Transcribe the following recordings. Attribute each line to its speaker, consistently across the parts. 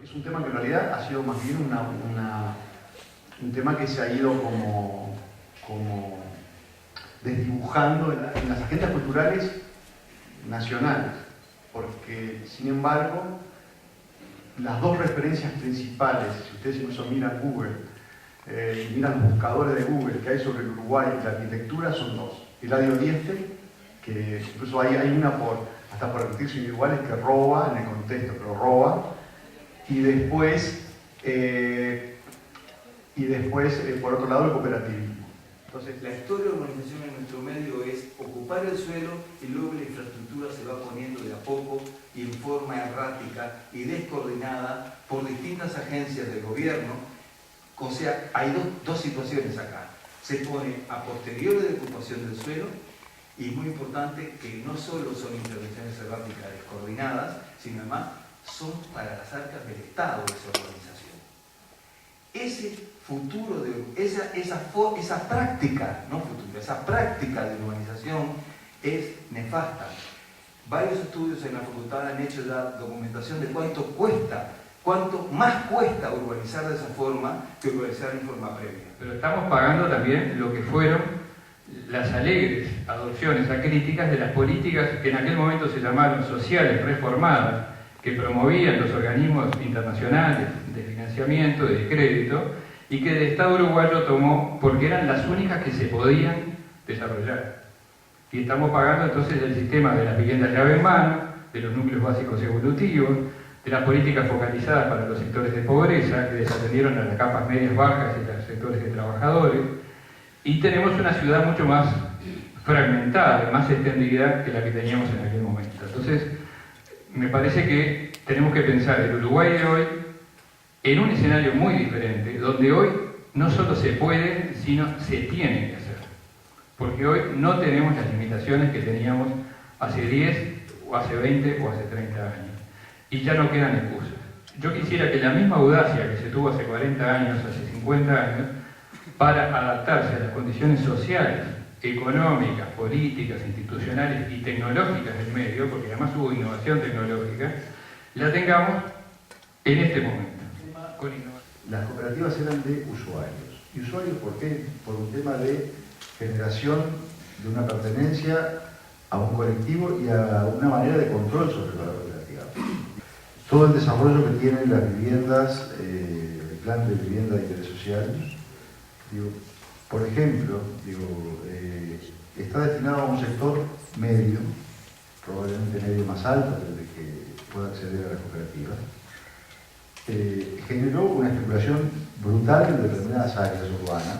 Speaker 1: Es un tema que en realidad ha sido más bien un tema que se ha ido como desdibujando en las agendas culturales nacionales, porque sin embargo las dos referencias principales, si ustedes incluso miran Google, miran los buscadores de Google que hay sobre el Uruguay y la arquitectura, son dos. Eladio Dieste, que incluso hay una hasta por arquitectos individuales que roba en el contexto, pero roba, y después por otro lado el cooperativismo.
Speaker 2: Entonces, la historia de urbanización en nuestro medio es ocupar el suelo y luego la infraestructura se va poniendo de a poco y en forma errática y descoordinada por distintas agencias del gobierno. O sea, hay dos situaciones acá. Se pone a posteriori de ocupación del suelo y es muy importante que no solo son intervenciones erráticas descoordinadas, sino además son para las arcas del Estado de esa urbanización. Ese futuro esa práctica, no futuro, esa práctica de urbanización es nefasta. Varios estudios en la facultad han hecho ya documentación de cuánto más cuesta urbanizar de esa forma que urbanizar en forma previa.
Speaker 3: Pero estamos pagando también lo que fueron las alegres adopciones acríticas de las políticas que en aquel momento se llamaron sociales reformadas, que promovían los organismos internacionales de financiamiento, de crédito, y que el Estado uruguayo tomó porque eran las únicas que se podían desarrollar. Y estamos pagando entonces el sistema de las viviendas llave en mano, de los núcleos básicos evolutivos, de las políticas focalizadas para los sectores de pobreza, que desatendieron a las capas medias bajas y a los sectores de trabajadores, y tenemos una ciudad mucho más fragmentada, más extendida que la que teníamos en aquel momento. Entonces, me parece que tenemos que pensar el Uruguay de hoy en un escenario muy diferente, donde hoy no solo se puede, sino se tiene que hacer. Porque hoy no tenemos las limitaciones que teníamos hace 10, o hace 20, o hace 30 años. Y ya no quedan excusas. Yo quisiera que la misma audacia que se tuvo hace 40 años, hace 50 años, para adaptarse a las condiciones sociales, económicas, políticas, institucionales y tecnológicas del medio, porque además hubo innovación tecnológica, la tengamos en este momento.
Speaker 1: Las cooperativas eran de usuarios. ¿Y usuarios por qué? Por un tema de generación de una pertenencia a un colectivo y a una manera de control sobre la cooperativa. Todo el desarrollo que tienen las viviendas, el plan de vivienda de interés social, por ejemplo, está destinado a un sector medio, probablemente medio más alto del que pueda acceder a las cooperativas. Generó una especulación brutal en determinadas áreas urbanas,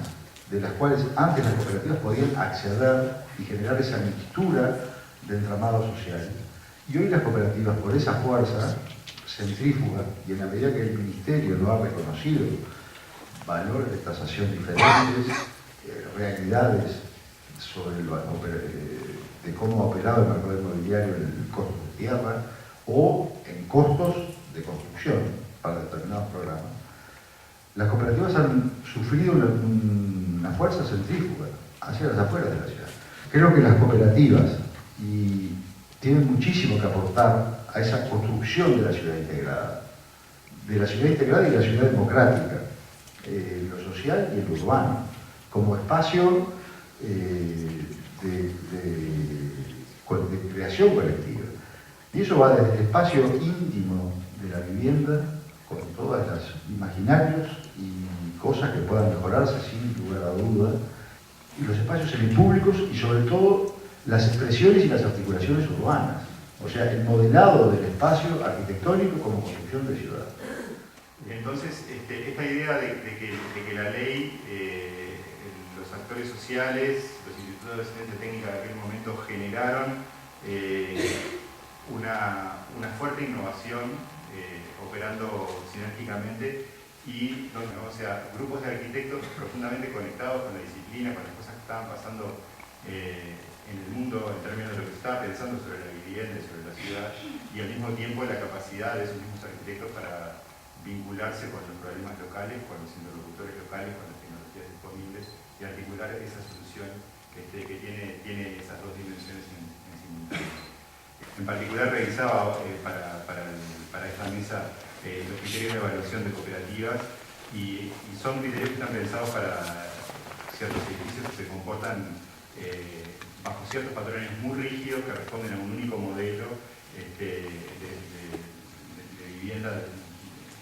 Speaker 1: de las cuales antes las cooperativas podían acceder y generar esa mixtura de entramado social. Y hoy las cooperativas, por esa fuerza centrífuga, y en la medida que el Ministerio lo ha reconocido, valores de tasación diferentes, realidades sobre de cómo ha operado el mercado inmobiliario en el costo de tierra o en costos de construcción para determinados programas, las cooperativas han sufrido una fuerza centrífuga hacia las afueras de la ciudad. Creo que las cooperativas tienen muchísimo que aportar a esa construcción de la ciudad integrada y la ciudad democrática, lo social y el urbano, como espacio de creación colectiva. Y eso va desde el espacio íntimo de la vivienda, con todos los imaginarios y cosas que puedan mejorarse sin lugar a duda, y los espacios semipúblicos y sobre todo las expresiones y las articulaciones urbanas, o sea, el modelado del espacio arquitectónico como construcción de ciudad.
Speaker 4: Entonces, esta idea de que la ley, los actores sociales, los institutos de asistencia técnica de aquel momento generaron una fuerte innovación operando sinérgicamente y, o sea, grupos de arquitectos profundamente conectados con la disciplina, con las cosas que estaban pasando en el mundo en términos de lo que se estaba pensando sobre la vivienda y sobre la ciudad, y al mismo tiempo la capacidad de esos mismos arquitectos para vincularse con los problemas locales, con los interlocutores locales, con las tecnologías disponibles y articular esa solución que tiene esas dos dimensiones en simultáneo. En particular revisaba para esta mesa los criterios de evaluación de cooperativas y son criterios que están pensados para ciertos edificios que se comportan bajo ciertos patrones muy rígidos que responden a un único modelo de vivienda,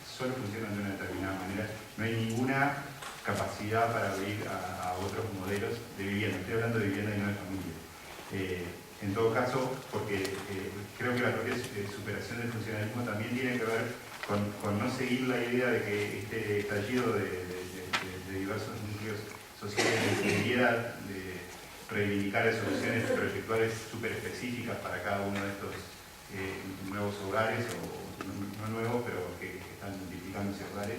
Speaker 4: solo funcionan de una determinada manera, no hay ninguna capacidad para abrir a otros modelos de vivienda. Estoy hablando de vivienda y no de familia. En todo caso, porque creo que la propia superación del funcionalismo también tiene que ver con no seguir la idea de que este estallido de diversos núcleos sociales debiera reivindicar soluciones proyectuales súper específicas para cada uno de estos nuevos hogares, o no nuevos, pero que están multiplicándose hogares,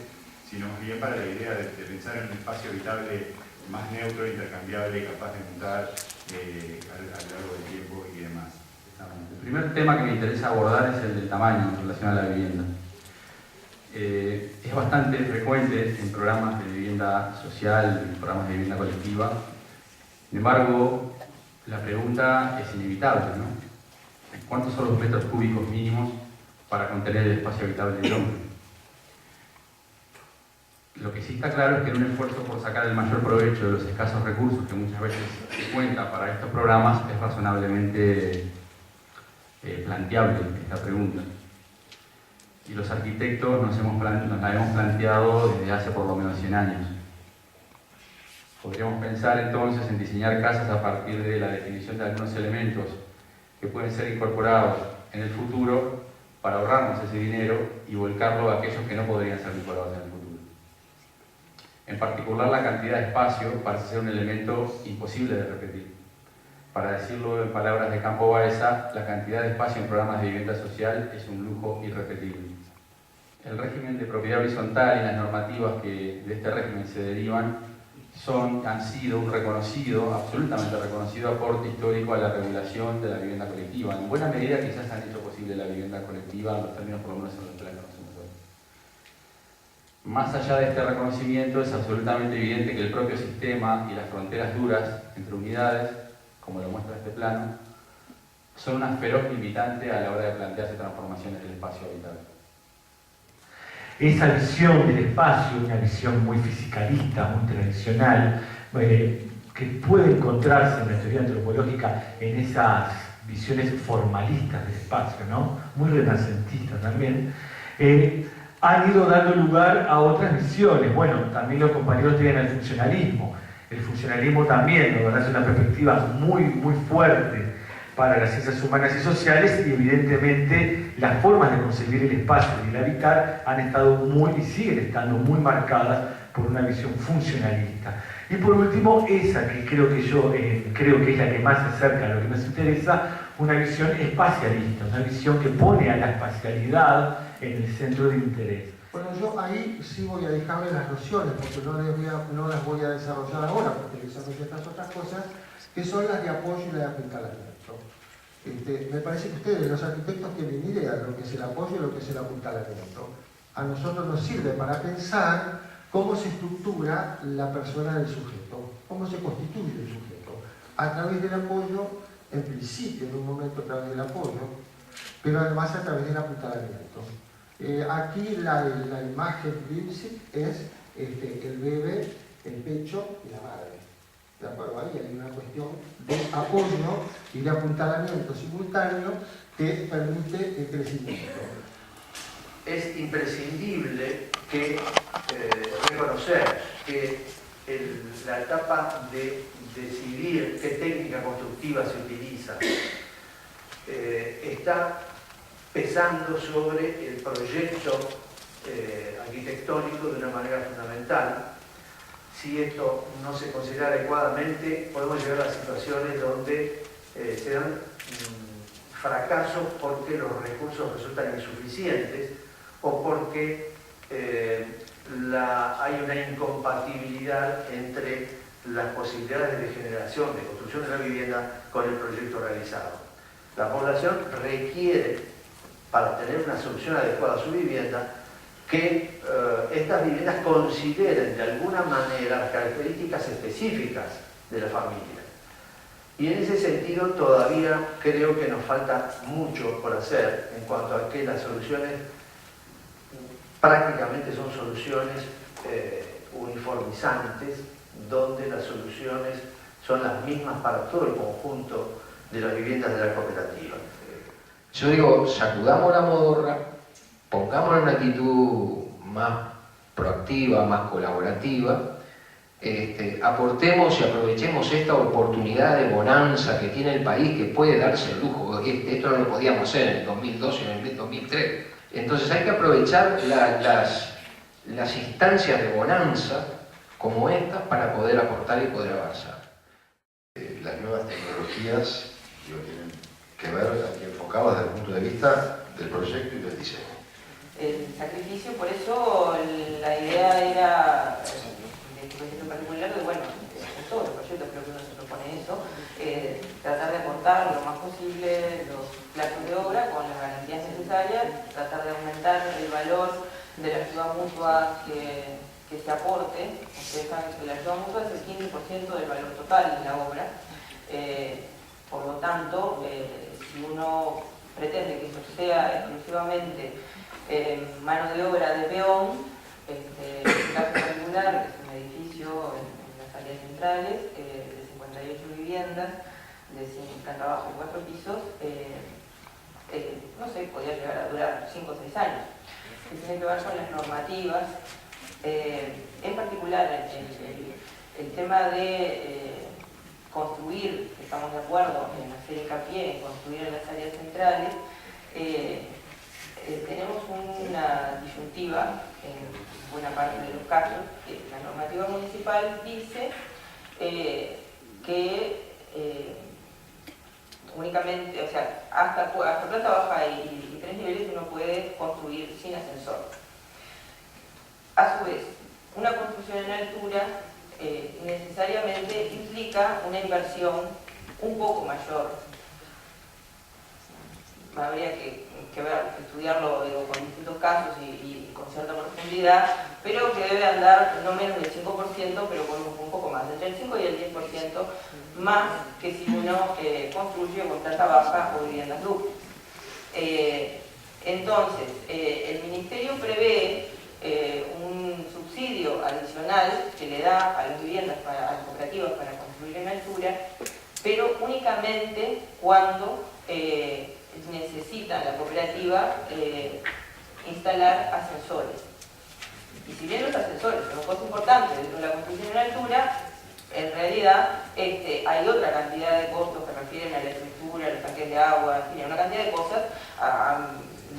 Speaker 4: sino más bien para la idea de pensar en un espacio habitable más neutro, intercambiable, capaz de mutar a lo largo del tiempo y demás.
Speaker 5: El primer tema que me interesa abordar es el del tamaño en relación a la vivienda. Es bastante frecuente en programas de vivienda social, en programas de vivienda colectiva. Sin embargo, la pregunta es inevitable, ¿no? ¿Cuántos son los metros cúbicos mínimos para contener el espacio habitable del hombre? Lo que sí está claro es que en un esfuerzo por sacar el mayor provecho de los escasos recursos que muchas veces se cuenta para estos programas, es razonablemente planteable esta pregunta. Y los arquitectos nos la hemos planteado desde hace por lo menos 100 años. Podríamos pensar entonces en diseñar casas a partir de la definición de algunos elementos que pueden ser incorporados en el futuro para ahorrarnos ese dinero y volcarlo a aquellos que no podrían ser incorporados en el futuro. En particular, la cantidad de espacio parece ser un elemento imposible de repetir. Para decirlo en palabras de Campo Baeza, la cantidad de espacio en programas de vivienda social es un lujo irrepetible. El régimen de propiedad horizontal y las normativas que de este régimen se derivan han sido un reconocido, absolutamente reconocido aporte histórico a la regulación de la vivienda colectiva. En buena medida quizás han hecho posible la vivienda colectiva en los términos por lo menos en los que la conocemos hoy. Más allá de este reconocimiento, es absolutamente evidente que el propio sistema y las fronteras duras entre unidades, como lo muestra este plano, son una feroz limitante a la hora de plantearse transformaciones del espacio habitable.
Speaker 6: Esa visión del espacio, una visión muy fisicalista, muy tradicional, que puede encontrarse en la teoría antropológica en esas visiones formalistas del espacio, ¿no? Muy renacentistas también, han ido dando lugar a otras visiones. Bueno, también los compañeros tienen el funcionalismo. El funcionalismo también, ¿no? Es una perspectiva muy, muy fuerte para las ciencias humanas y sociales, y evidentemente las formas de concebir el espacio y el habitar han estado y siguen estando muy marcadas por una visión funcionalista. Y por último, esa que creo que es la que más se acerca a lo que nos interesa, una visión espacialista, una visión que pone a la espacialidad en el centro de interés.
Speaker 7: Bueno, yo ahí sí voy a dejarle las nociones, porque no las voy a desarrollar ahora, porque desarrollo estas otras cosas, que son las de apoyo y las de apuntalamiento. Me parece que ustedes, los arquitectos, tienen idea de lo que es el apoyo y lo que es el apuntalamiento. A nosotros nos sirve para pensar cómo se estructura la persona del sujeto, cómo se constituye el sujeto, a través del apoyo, en principio, en un momento a través del apoyo, pero además a través del apuntalamiento. Aquí la imagen es el bebé, el pecho y la madre. ¿De acuerdo? Ahí hay una cuestión de apoyo y de apuntalamiento simultáneo que permite el crecimiento.
Speaker 8: Es imprescindible reconocer que la etapa de decidir qué técnica constructiva se utiliza está pesando sobre el proyecto arquitectónico de una manera fundamental. Si esto no se considera adecuadamente, podemos llegar a situaciones donde se dan fracasos porque los recursos resultan insuficientes o porque hay una incompatibilidad entre las posibilidades de generación, de construcción de la vivienda con el proyecto realizado. La población requiere, para tener una solución adecuada a su vivienda, que estas viviendas consideren de alguna manera las características específicas de la familia. Y en ese sentido todavía creo que nos falta mucho por hacer en cuanto a que las soluciones prácticamente son soluciones uniformizantes, donde las soluciones son las mismas para todo el conjunto de las viviendas de la cooperativa.
Speaker 9: Yo digo, sacudamos la modorra, pongámonos en una actitud más proactiva, más colaborativa, aportemos y aprovechemos esta oportunidad de bonanza que tiene el país, que puede darse el lujo. Esto no lo podíamos hacer en el 2012 o en el 2003. Entonces hay que aprovechar las instancias de bonanza como estas para poder aportar y poder avanzar.
Speaker 1: Las nuevas tecnologías tienen que ver aquí enfocadas desde el punto de vista del proyecto y del diseño.
Speaker 10: El sacrificio, por eso la idea era, de este proyecto en particular, de bueno, en todos los proyectos creo que uno se propone eso, tratar de aportar lo más posible los plazos de obra con las garantías necesarias, tratar de aumentar el valor de la ayuda mutua que se aporte. Ustedes saben que la ayuda mutua es el 15% del valor total de la obra. Por lo tanto, si uno pretende que eso sea exclusivamente mano de obra de peón, en el caso particular, que es un edificio en las áreas centrales, de 58 viviendas, de planta baja y 4 pisos, no sé, podría llegar a durar 5 o 6 años. Que tiene que ver con las normativas, en particular el tema de construir, estamos de acuerdo en hacer hincapié en construir en las áreas centrales. Tenemos una disyuntiva en buena parte de los casos, que la normativa municipal dice que únicamente, o sea, hasta planta baja y 3 niveles uno puede construir sin ascensor. A su vez, una construcción en altura necesariamente implica una inversión un poco mayor. Habría que estudiarlo con distintos casos y con cierta profundidad, pero que debe andar no menos del 5%, pero con un poco más, entre el 5 y el 10% más que si uno construye con planta baja o viviendas duples. Entonces, el Ministerio prevé un subsidio adicional que le da a las viviendas, a las cooperativas para construir en altura, pero únicamente cuando necesita la cooperativa instalar ascensores. Y si bien los ascensores son un costo importante dentro de la construcción en altura, en realidad hay otra cantidad de costos que refieren a la estructura, a los tanques de agua, en fin, a una cantidad de cosas, a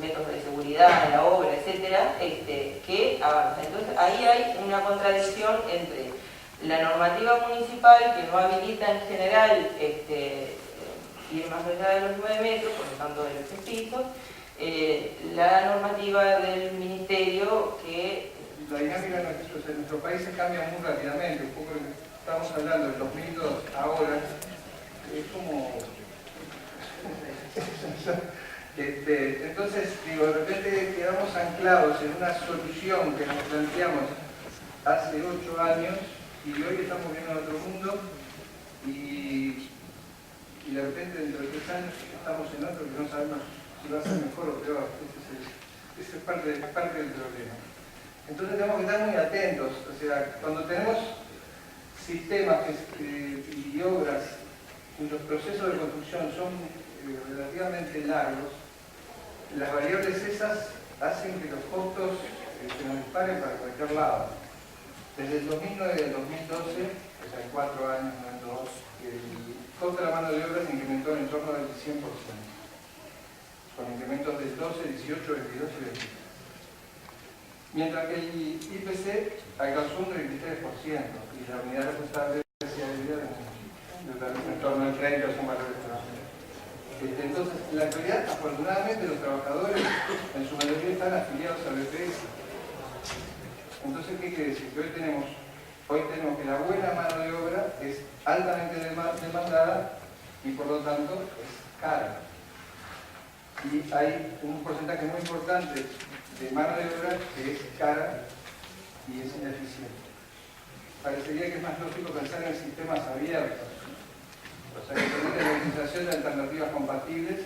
Speaker 10: métodos de seguridad en la obra, etcétera, que avanzan. Entonces ahí hay una contradicción entre la normativa municipal, que no habilita en general ir más allá de los 9 metros, por lo tanto de los 3 pisos, la normativa del Ministerio, que...
Speaker 11: La dinámica en nuestro país se cambia muy rápidamente, un poco estamos hablando del 2002, ahora es como... entonces, digo, de repente quedamos anclados en una solución que nos planteamos hace 8 años y hoy estamos viendo otro mundo y de repente dentro de 3 años estamos en otro que no sabemos si va a ser mejor o peor. Ese es parte del problema. Entonces tenemos que estar muy atentos, o sea, cuando tenemos sistemas y obras cuyos procesos de construcción son relativamente largos, las variables esas hacen que los costos se nos disparen para cualquier lado. Desde el 2009 al 2012, o sea, en 4 años, no en 2, el costo de la mano de obra se incrementó en torno del 100%, con incrementos del 12, 18, 22 y 23. Mientras que el IPC alcanzó un 23% y la unidad responsable en torno al 30 es un valor extraordinario. Entonces, en la actualidad, afortunadamente, los trabajadores en su mayoría están afiliados al BPS. Entonces, ¿qué quiere decir? Que hoy tenemos que la buena mano de obra es altamente demandada y por lo tanto es cara. Y hay un porcentaje muy importante de mano de obra que es cara y es ineficiente. Parecería que es más lógico pensar en sistemas abiertos, o sea, que permiten la utilización de alternativas compatibles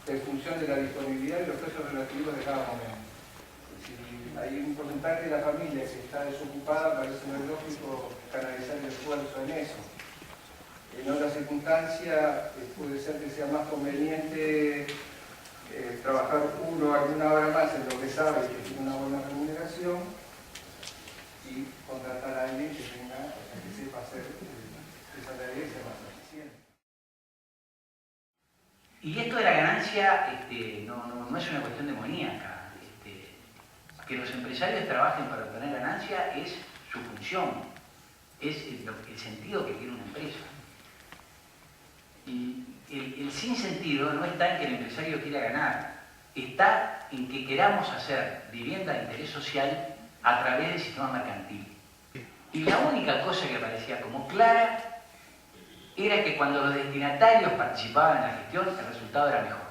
Speaker 11: en función de la disponibilidad y los precios relativos de cada momento. Si hay un porcentaje de la familia que está desocupada, parece no lógico canalizar el esfuerzo en eso. En otras circunstancias puede ser que sea más conveniente trabajar uno alguna hora más en lo que sabe y que tiene una buena remuneración y contratar a alguien que tenga, que sepa hacer esa tarea y sea más eficiente.
Speaker 12: Y esto de la ganancia no es una cuestión demoníaca. Que los empresarios trabajen para obtener ganancia es su función, es el sentido que tiene una empresa. Y el sinsentido no está en que el empresario quiera ganar, está en que queramos hacer vivienda de interés social a través del sistema mercantil. Y la única cosa que parecía como clara era que cuando los destinatarios participaban en la gestión, el resultado era mejor.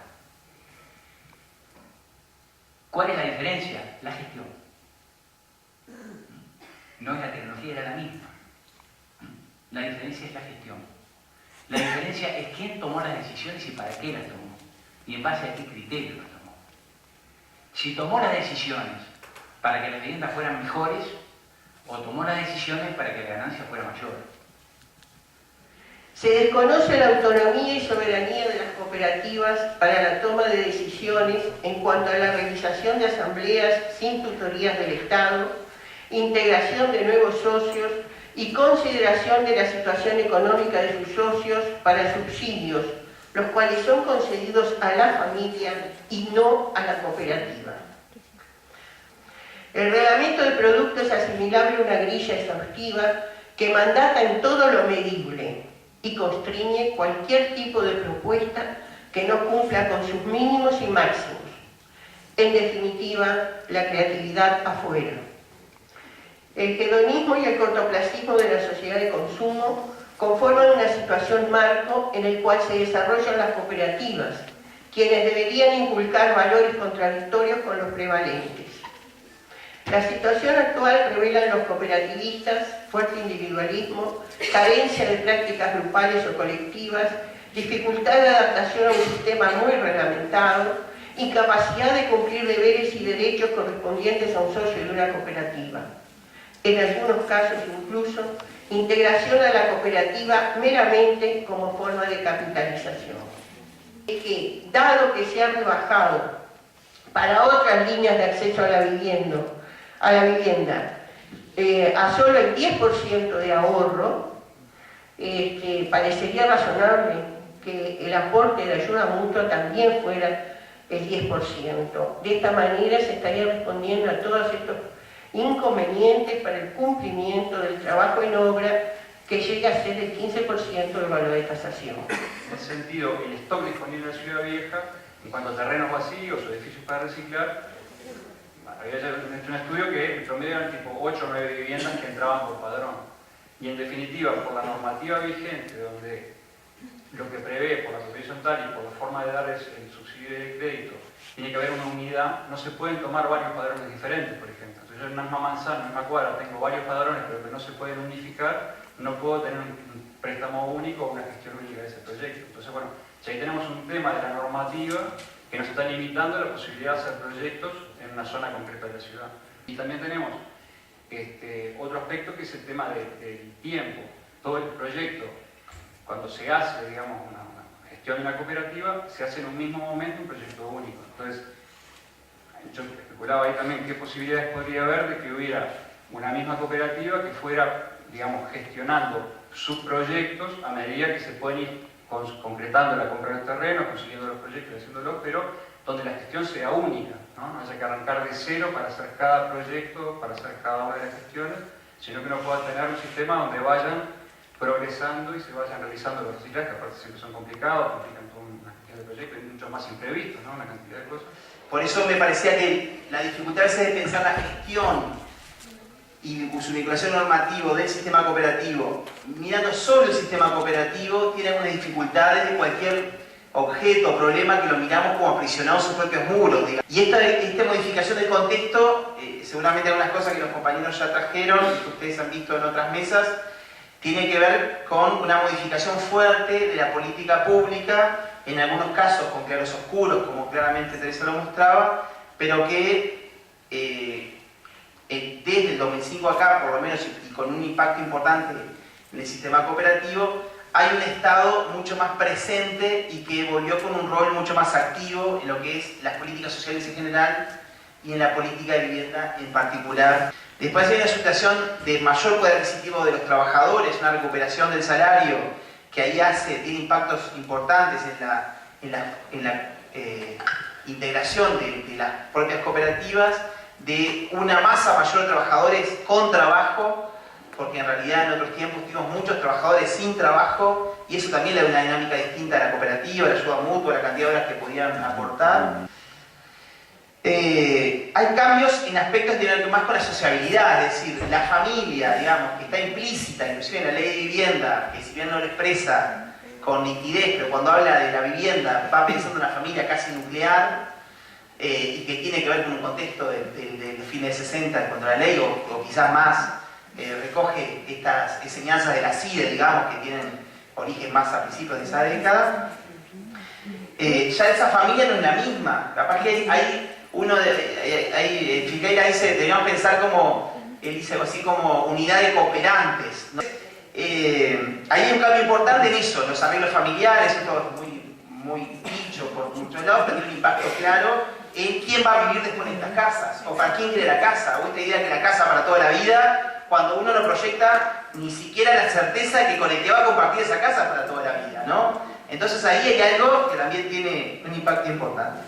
Speaker 12: ¿Cuál es la diferencia? La gestión. No es la tecnología, era la misma. La diferencia es la gestión. La diferencia es quién tomó las decisiones y para qué las tomó. Y en base a qué criterio las tomó. Si tomó las decisiones para que las viviendas fueran mejores o tomó las decisiones para que la ganancia fuera mayor.
Speaker 13: Se desconoce la autonomía y soberanía de las cooperativas para la toma de decisiones en cuanto a la realización de asambleas sin tutorías del Estado, integración de nuevos socios y consideración de la situación económica de sus socios para subsidios, los cuales son concedidos a la familia y no a la cooperativa. El reglamento de producto es asimilable a una grilla exhaustiva que mandata en todo lo medible y constriñe cualquier tipo de propuesta que no cumpla con sus mínimos y máximos. En definitiva, la creatividad afuera. El hedonismo y el cortoplacismo de la sociedad de consumo conforman una situación marco en el cual se desarrollan las cooperativas, quienes deberían inculcar valores contradictorios con los prevalentes. La situación actual revela en los cooperativistas fuerte individualismo, carencia de prácticas grupales o colectivas, dificultad de adaptación a un sistema muy reglamentado, incapacidad de cumplir deberes y derechos correspondientes a un socio de una cooperativa. En algunos casos incluso, integración a la cooperativa meramente como forma de capitalización. Es que, dado que se ha rebajado para otras líneas de acceso a la vivienda a solo el 10% de ahorro, parecería razonable que el aporte de ayuda mutua también fuera el 10%. De esta manera se estaría respondiendo a todos estos inconvenientes para el cumplimiento del trabajo en obra que llega a ser el 15% del valor de tasación.
Speaker 3: En ese sentido, el stock disponible en la Ciudad Vieja, en cuanto a terrenos vacíos o edificios para reciclar, había hecho un estudio que en promedio eran tipo 8 o 9 viviendas que entraban por padrón. Y en definitiva, por la normativa vigente, donde lo que prevé por la propiedad horizontal y por la forma de dar el subsidio de crédito, tiene que haber una unidad, no se pueden tomar varios padrones diferentes, por ejemplo. Entonces yo en una misma manzana, en una misma cuadra, tengo varios padrones, pero que no se pueden unificar, no puedo tener un préstamo único o una gestión única de ese proyecto. Entonces, bueno, si ahí tenemos un tema de la normativa que nos está limitando la posibilidad de hacer proyectos en una zona concreta de la ciudad. Y también tenemos otro aspecto que es el tema del tiempo. Todo el proyecto, cuando se hace, digamos, una gestión de una cooperativa, se hace en un mismo momento un proyecto único. Entonces, yo especulaba ahí también qué posibilidades podría haber de que hubiera una misma cooperativa que fuera, digamos, gestionando sus proyectos a medida que se pueden ir concretando la compra del terreno, consiguiendo los proyectos y haciéndolos, pero donde la gestión sea única, ¿no? No haya que arrancar de cero para hacer cada proyecto, para hacer cada una de las gestiones, sino que uno pueda tener un sistema donde vayan progresando y se vayan realizando los reciclajes, que aparte siempre son complicados, complican toda una cantidad de proyectos y mucho más imprevistos, ¿no? Una cantidad de cosas.
Speaker 14: Por eso me parecía que la dificultad es de pensar la gestión y su vinculación normativa del sistema cooperativo, mirando solo el sistema cooperativo, tiene algunas dificultades de cualquier objeto o problema que lo miramos como aprisionados en sus propios muros, digamos. Y esta modificación del contexto, seguramente algunas cosas que los compañeros ya trajeron y que ustedes han visto en otras mesas, tiene que ver con una modificación fuerte de la política pública, en algunos casos con claros oscuros, como claramente Teresa lo mostraba, pero que desde el 2005 acá, por lo menos, y con un impacto importante en el sistema cooperativo, hay un Estado mucho más presente y que volvió con un rol mucho más activo en lo que es las políticas sociales en general y en la política de vivienda en particular. Después hay una situación de mayor poder adquisitivo de los trabajadores, una recuperación del salario que ahí tiene impactos importantes en la integración de las propias cooperativas, de una masa mayor de trabajadores con trabajo, porque en realidad en otros tiempos tuvimos muchos trabajadores sin trabajo y eso también le da una dinámica distinta a la cooperativa, la ayuda mutua, la cantidad de horas que podían aportar. Hay cambios en aspectos que tienen que ver más con la sociabilidad, es decir, la familia, digamos, que está implícita inclusive en la ley de vivienda, que si bien no lo expresa con nitidez, pero cuando habla de la vivienda va pensando en una familia casi nuclear y que tiene que ver con un contexto de fines de 60 contra la ley o quizás más, recoge estas enseñanzas de la CIDE, digamos, que tienen origen más a principios de esa década. Ya esa familia no es la misma, capaz que hay Figueira dice, debemos pensar como, él dice así como unidad de cooperantes, ¿no? Hay un cambio importante en eso, los arreglos familiares, esto es muy dicho por muchos lados, pero tiene un impacto claro en quién va a vivir después en estas casas, o para quién quiere la casa, o esta idea que la casa para toda la vida, cuando uno no proyecta ni siquiera la certeza de que con el que va a compartir esa casa para toda la vida, ¿no? Entonces ahí hay algo que también tiene un impacto importante.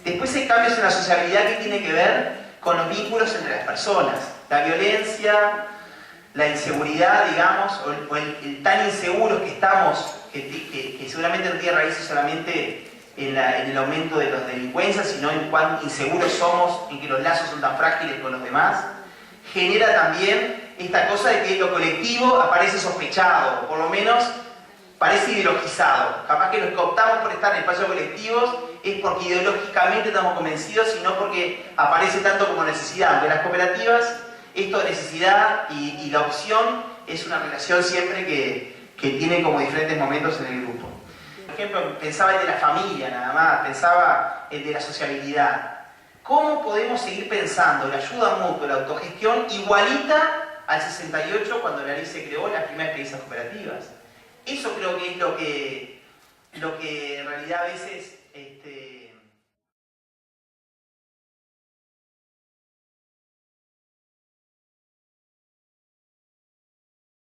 Speaker 14: Después hay cambios en la sociabilidad que tienen que ver con los vínculos entre las personas. La violencia, la inseguridad, digamos, o el tan inseguros que estamos, que seguramente no tiene raíces solamente en el aumento de las delincuencias, sino en cuán inseguros somos, en que los lazos son tan frágiles con los demás, genera también esta cosa de que lo colectivo aparece sospechado, o por lo menos parece ideologizado. Capaz que los que optamos por estar en espacios colectivos es porque ideológicamente estamos convencidos y no porque aparece tanto como necesidad. Aunque las cooperativas, esto de necesidad y la opción es una relación siempre que tiene como diferentes momentos en el grupo. Por ejemplo, pensaba el de la familia nada más, pensaba el de la sociabilidad. ¿Cómo podemos seguir pensando la ayuda mutua, la autogestión igualita al 68 cuando la ley se creó, las primeras experiencias cooperativas? Eso creo que es lo que en realidad a veces